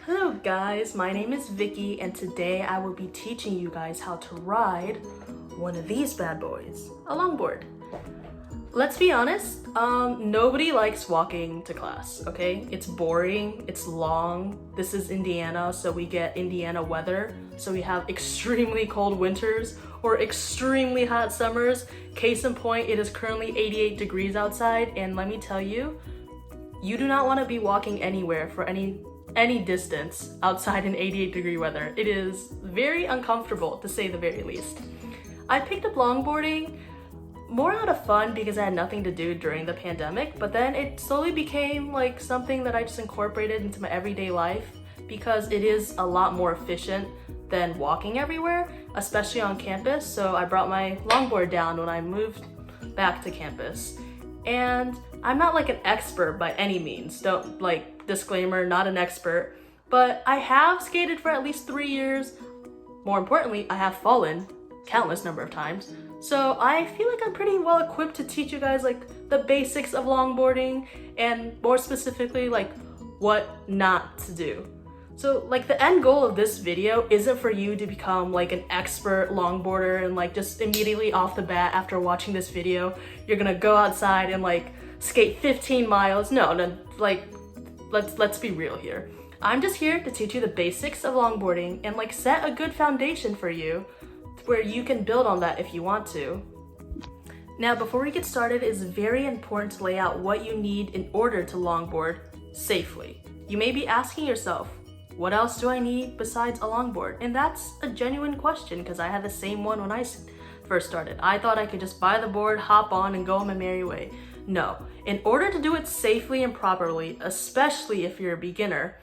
Hello guys, my name is Vicky and today I will be teaching you guys how to ride one of these bad boys, a longboard. Let's be honest, nobody likes walking to class, okay? It's boring, it's long. This is Indiana, so we get Indiana weather. So we have extremely cold winters or extremely hot summers. Case in point, it is currently 88 degrees outside, and let me tell you, you do not want to be walking anywhere for any distance outside in 88 degree weather. It is very uncomfortable, to say the very least. I picked up longboarding more out of fun because I had nothing to do during the pandemic, but then it slowly became like something that I just incorporated into my everyday life because it is a lot more efficient than walking everywhere, especially on campus. So I brought my longboard down when I moved back to campus. And I'm not like an expert by any means, don't like, disclaimer, not an expert, but I have skated for at least 3 years. More importantly, I have fallen countless number of times. So I feel like I'm pretty well equipped to teach you guys like the basics of longboarding and more specifically like what not to do. So like the end goal of this video isn't for you to become like an expert longboarder and like just immediately off the bat after watching this video, you're gonna go outside and like skate 15 miles. No, like let's be real here. I'm just here to teach you the basics of longboarding and like set a good foundation for you where you can build on that if you want to. Now, before we get started, it's very important to lay out what you need in order to longboard safely. You may be asking yourself, what else do I need besides a longboard? And that's a genuine question because I had the same one when I first started. I thought I could just buy the board, hop on, and go on my merry way. No, in order to do it safely and properly, especially if you're a beginner,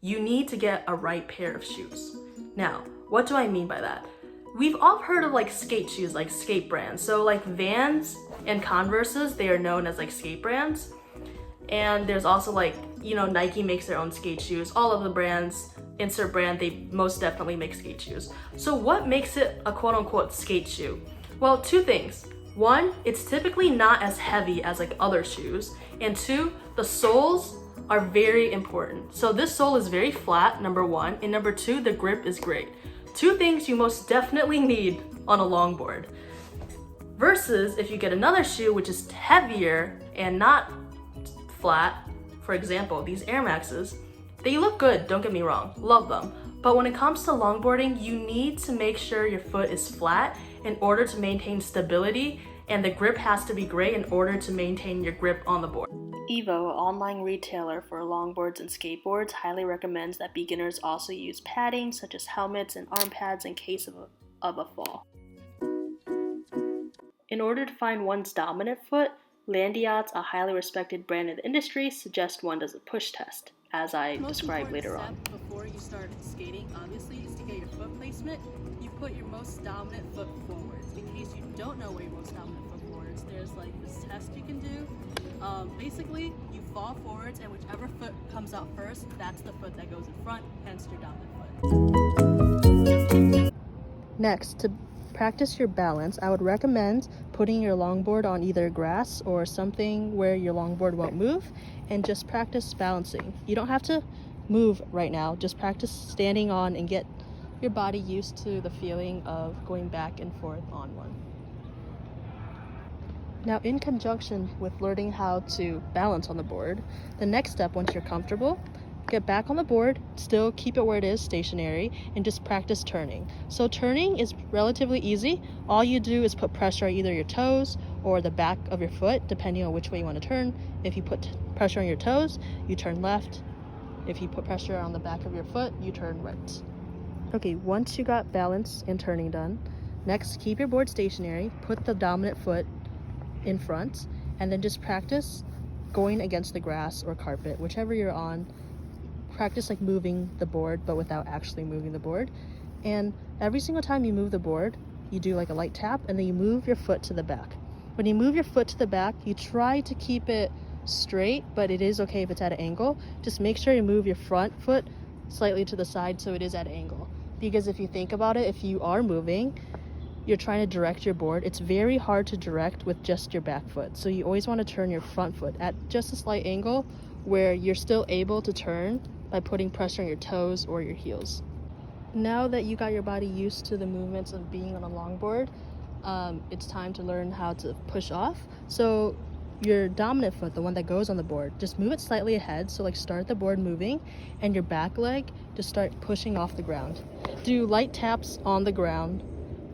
you need to get a right pair of shoes. Now, what do I mean by that? We've all heard of like skate shoes, like skate brands. So like Vans and Converses, they are known as like skate brands. And there's also like, you know, Nike makes their own skate shoes. All of the brands, insert brand, they most definitely make skate shoes. So what makes it a quote unquote skate shoe? Well, two things. One, it's typically not as heavy as like other shoes. And two, the soles are very important. So this sole is very flat, number one. And number two, the grip is great. Two things you most definitely need on a longboard. Versus if you get another shoe which is heavier and not flat, for example, these Air Maxes, they look good, don't get me wrong, love them. But when it comes to longboarding, you need to make sure your foot is flat in order to maintain stability, and the grip has to be great in order to maintain your grip on the board. Evo, an online retailer for longboards and skateboards, highly recommends that beginners also use padding such as helmets and arm pads in case of a fall. In order to find one's dominant foot, Landiot's, a highly respected brand in the industry, suggests one does a push test, as I describe later on. Before you start skating, obviously, is to get your foot placement. You put your most dominant foot forwards. In case you don't know where your most dominant foot forwards, there's like this test you can do. Basically, you fall forwards, and whichever foot comes out first, that's the foot that goes in front, hence your dominant foot. Next, to practice your balance, I would recommend putting your longboard on either grass or something where your longboard won't move and just practice balancing. You don't have to move right now, just practice standing on and get your body used to the feeling of going back and forth on one. Now, in conjunction with learning how to balance on the board, the next step, once you're comfortable, get back on the board, still keep it where it is, stationary, and just practice turning. So turning is relatively easy. All you do is put pressure on either your toes or the back of your foot, depending on which way you want to turn. If you put pressure on your toes, you turn left. If you put pressure on the back of your foot, you turn right. Okay, once you got balance and turning done, next keep your board stationary, put the dominant foot in front, and then just practice going against the grass or carpet, whichever you're on. Practice like moving the board but without actually moving the board, and every single time you move the board you do like a light tap and then you move your foot to the back. When you move your foot to the back, you try to keep it straight, but it is okay if it's at an angle. Just make sure you move your front foot slightly to the side so it is at an angle, because if you think about it, if you are moving, you're trying to direct your board. It's very hard to direct with just your back foot, so you always want to turn your front foot at just a slight angle where you're still able to turn by putting pressure on your toes or your heels. Now that you got your body used to the movements of being on a longboard, it's time to learn how to push off. So your dominant foot, the one that goes on the board, just move it slightly ahead. So like start the board moving and your back leg just start pushing off the ground. Do light taps on the ground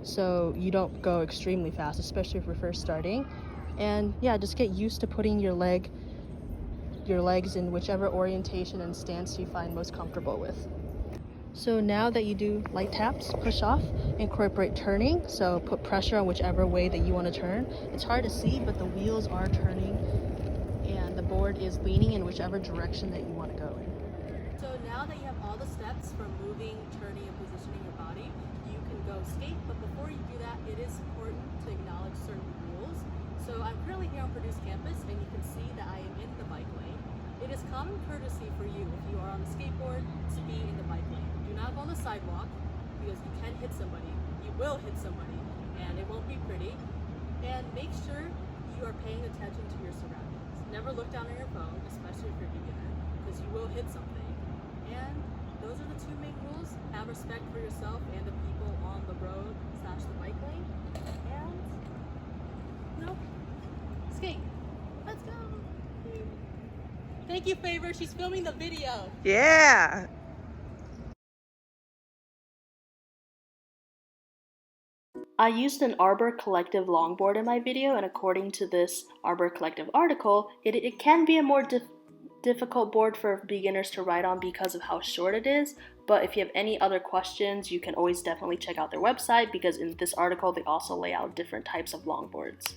so you don't go extremely fast, especially if you're first starting. And yeah, just get used to putting your legs in whichever orientation and stance you find most comfortable with. So now that you do light taps, push off, incorporate turning. So put pressure on whichever way that you want to turn. It's hard to see, but the wheels are turning and the board is leaning in whichever direction that you want to go in. So now that you have all the steps from moving, turning, and positioning your body, you can go skate. But before you do that, it is important to acknowledge certain rules. So I'm currently here on Purdue's campus, and you can see that I am in the bike lane. It is common courtesy for you, if you are on the skateboard, to be in the bike lane. Do not go on the sidewalk, because you can hit somebody. You will hit somebody, and it won't be pretty. And make sure you are paying attention to your surroundings. Never look down at your phone, especially if you're a beginner, because you will hit something. And those are the two main rules. Have respect for yourself and the people on the road / the bike lane. And, skate. Let's go. Thank you, Favor. She's filming the video. Yeah. I used an Arbor Collective longboard in my video, and according to this Arbor Collective article, it can be a more difficult board for beginners to ride on because of how short it is. But if you have any other questions, you can always definitely check out their website, because in this article they also lay out different types of longboards.